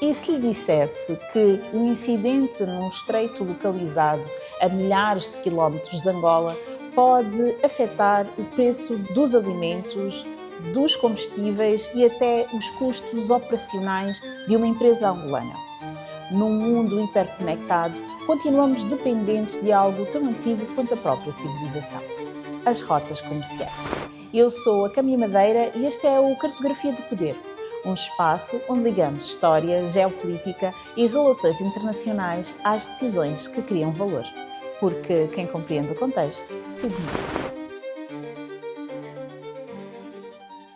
E se lhe dissesse que um incidente num estreito localizado a milhares de quilómetros de Angola pode afetar o preço dos alimentos, dos combustíveis e até os custos operacionais de uma empresa angolana? Num mundo hiperconectado, continuamos dependentes de algo tão antigo quanto a própria civilização: as rotas comerciais. Eu sou a Cami Madeira e este é o Cartografia do Poder, um espaço onde ligamos história, geopolítica e relações internacionais às decisões que criam valor. Porque quem compreende o contexto decide melhor.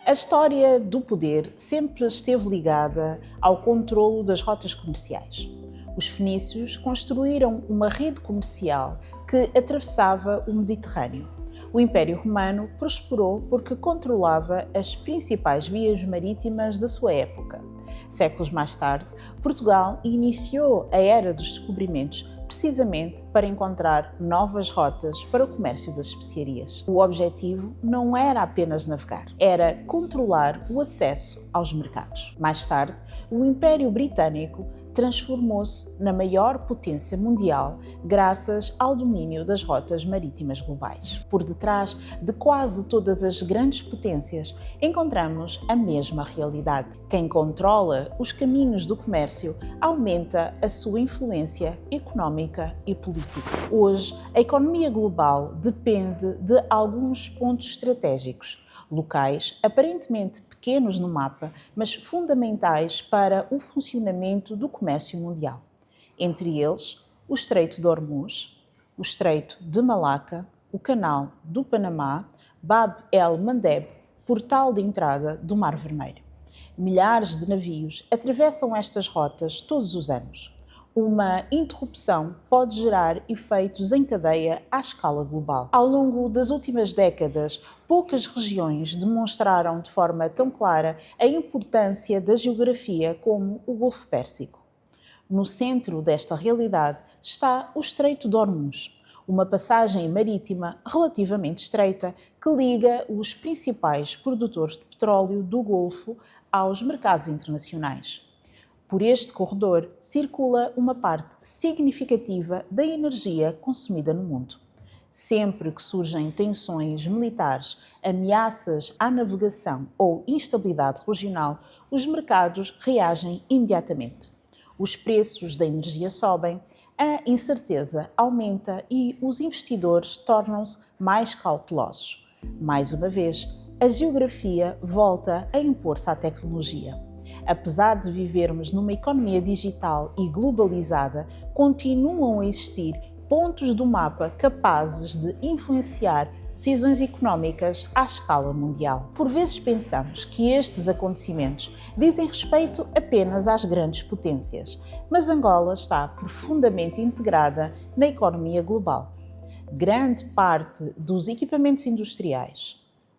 A história do poder sempre esteve ligada ao controlo das rotas comerciais. Os fenícios construíram uma rede comercial que atravessava o Mediterrâneo. O Império Romano prosperou porque controlava as principais vias marítimas da sua época. Séculos mais tarde, Portugal iniciou a Era dos Descobrimentos precisamente para encontrar novas rotas para o comércio das especiarias. O objetivo não era apenas navegar, era controlar o acesso aos mercados. Mais tarde, o Império Britânico transformou-se na maior potência mundial graças ao domínio das rotas marítimas globais. Por detrás de quase todas as grandes potências, encontramos a mesma realidade. Quem controla os caminhos do comércio aumenta a sua influência económica e política. Hoje, a economia global depende de alguns pontos estratégicos, locais aparentemente pequenos no mapa, mas fundamentais para o funcionamento do comércio mundial. Entre eles, o Estreito de Hormuz, o Estreito de Malaca, o Canal do Panamá, Bab el-Mandeb, portal de entrada do Mar Vermelho. Milhares de navios atravessam estas rotas todos os anos. Uma interrupção pode gerar efeitos em cadeia à escala global. Ao longo das últimas décadas, poucas regiões demonstraram de forma tão clara a importância da geografia como o Golfo Pérsico. No centro desta realidade está o Estreito de Hormuz, uma passagem marítima relativamente estreita que liga os principais produtores de petróleo do Golfo aos mercados internacionais. Por este corredor circula uma parte significativa da energia consumida no mundo. Sempre que surgem tensões militares, ameaças à navegação ou instabilidade regional, os mercados reagem imediatamente. Os preços da energia sobem, a incerteza aumenta e os investidores tornam-se mais cautelosos. Mais uma vez, a geografia volta a impor-se à tecnologia. Apesar de vivermos numa economia digital e globalizada, continuam a existir pontos do mapa capazes de influenciar decisões económicas à escala mundial. Por vezes pensamos que estes acontecimentos dizem respeito apenas às grandes potências, mas Angola está profundamente integrada na economia global. Grande parte dos equipamentos industriais,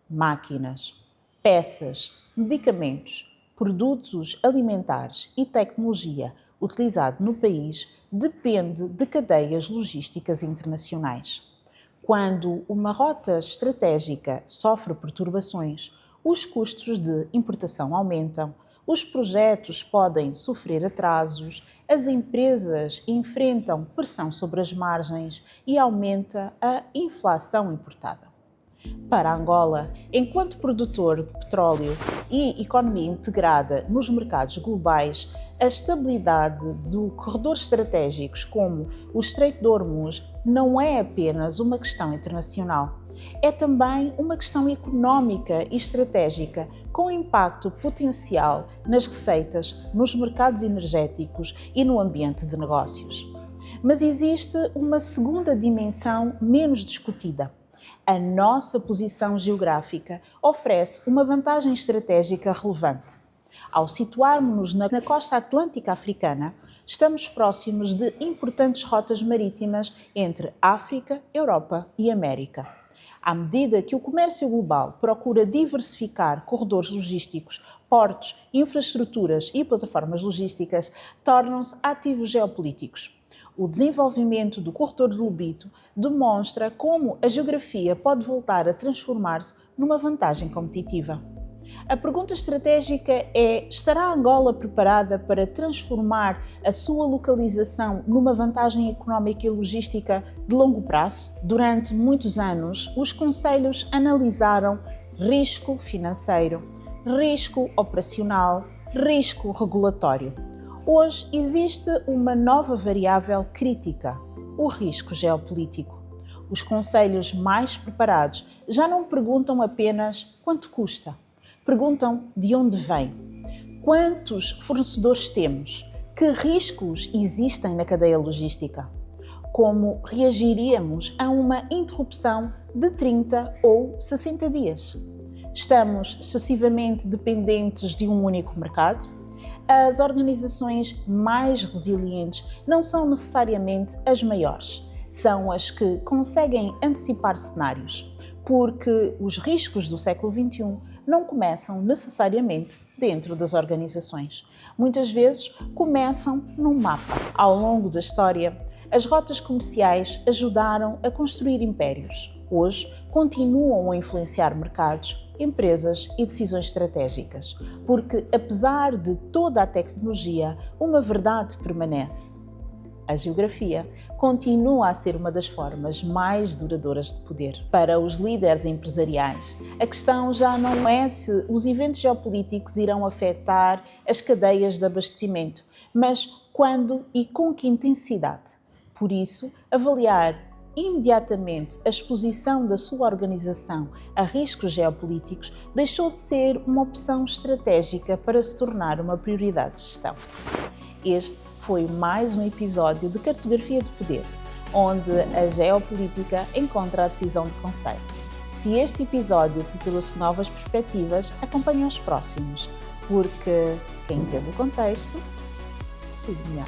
máquinas, peças, medicamentos, produtos alimentares e tecnologia utilizado no país depende de cadeias logísticas internacionais. Quando uma rota estratégica sofre perturbações, os custos de importação aumentam, os projetos podem sofrer atrasos, as empresas enfrentam pressão sobre as margens e aumenta a inflação importada. Para Angola, enquanto produtor de petróleo e economia integrada nos mercados globais, a estabilidade de corredores estratégicos como o Estreito de Hormuz não é apenas uma questão internacional. É também uma questão económica e estratégica, com impacto potencial nas receitas, nos mercados energéticos e no ambiente de negócios. Mas existe uma segunda dimensão menos discutida. A nossa posição geográfica oferece uma vantagem estratégica relevante. Ao situarmos-nos na costa atlântica africana, estamos próximos de importantes rotas marítimas entre África, Europa e América. À medida que o comércio global procura diversificar corredores logísticos, portos, infraestruturas e plataformas logísticas, tornam-se ativos geopolíticos. O desenvolvimento do corredor de Lobito demonstra como a geografia pode voltar a transformar-se numa vantagem competitiva. A pergunta estratégica é: estará Angola preparada para transformar a sua localização numa vantagem económica e logística de longo prazo? Durante muitos anos, os conselhos analisaram risco financeiro, risco operacional, risco regulatório. Hoje existe uma nova variável crítica: o risco geopolítico. Os conselhos mais preparados já não perguntam apenas quanto custa, perguntam de onde vem, quantos fornecedores temos, que riscos existem na cadeia logística, como reagiríamos a uma interrupção de 30 ou 60 dias. Estamos excessivamente dependentes de um único mercado? As organizações mais resilientes não são necessariamente as maiores. São as que conseguem antecipar cenários, porque os riscos do século XXI não começam necessariamente dentro das organizações. Muitas vezes começam no mapa. Ao longo da história, as rotas comerciais ajudaram a construir impérios. Hoje, continuam a influenciar mercados, empresas e decisões estratégicas, porque, apesar de toda a tecnologia, uma verdade permanece: a geografia continua a ser uma das formas mais duradouras de poder. Para os líderes empresariais, a questão já não é se os eventos geopolíticos irão afetar as cadeias de abastecimento, mas quando e com que intensidade. Por isso, avaliar imediatamente a exposição da sua organização a riscos geopolíticos deixou de ser uma opção estratégica para se tornar uma prioridade de gestão. Este foi mais um episódio de Cartografia de Poder, onde a geopolítica encontra a decisão de conselho. Se este episódio te trouxe novas perspectivas, acompanhe os próximos, porque quem entende o contexto, decide melhor.